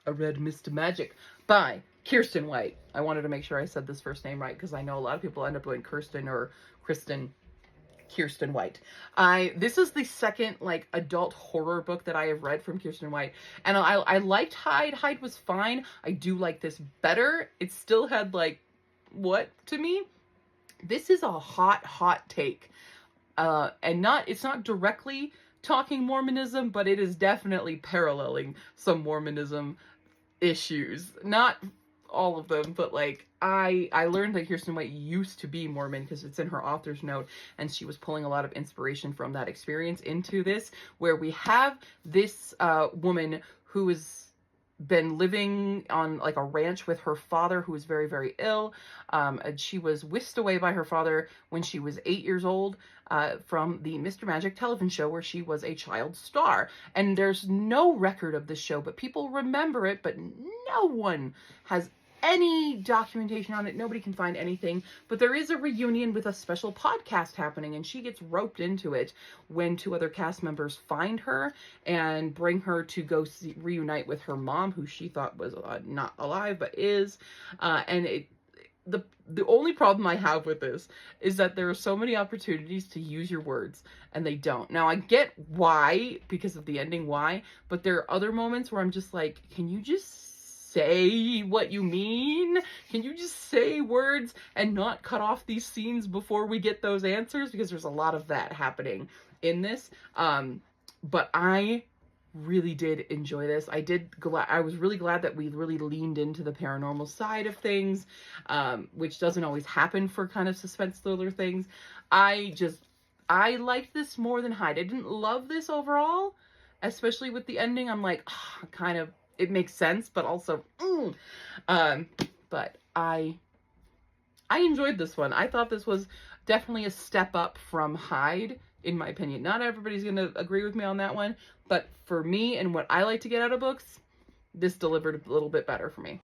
A Red Mist of Magic by Kiersten White. I wanted to make sure I said this first name right because I know a lot of people end up doing Kirsten or Kristen. Kiersten White. This is the second like adult horror book that I have read from Kiersten White, and I liked Hyde. Hyde was fine. I do like this better. It still had like what to me. This is a hot take, and it's not directly talking Mormonism, but it is definitely paralleling some Mormonism issues. Not all of them, but like I learned that Kiersten White used to be Mormon because it's in her author's note, and she was pulling a lot of inspiration from that experience into this, where we have this woman who has been living on like a ranch with her father, who was very, very ill, and she was whisked away by her father when she was 8 years old, from the Mr. Magic television show where she was a child star. And there's no record of this show, but people remember it, but no one has any documentation on it. Nobody can find anything, but there is a reunion with a special podcast happening, and she gets roped into it when two other cast members find her and bring her to go reunite with her mom, who she thought was not alive but is, and the only problem I have with this is that there are so many opportunities to use your words and they don't. Now I get why, because of the ending, why, but there are other moments where I'm just like, can you just say what you mean? Can you just say words and not cut off these scenes before we get those answers? Because there's a lot of that happening in this. But I really did enjoy this. I was really glad that we really leaned into the paranormal side of things, which doesn't always happen for kind of suspense thriller things. I liked this more than Hyde. I didn't love this overall, especially with the ending. I'm like, kind of, it makes sense, but also, but I enjoyed this one. I thought this was definitely a step up from Hyde, in my opinion. Not everybody's going to agree with me on that one, but for me and what I like to get out of books, this delivered a little bit better for me.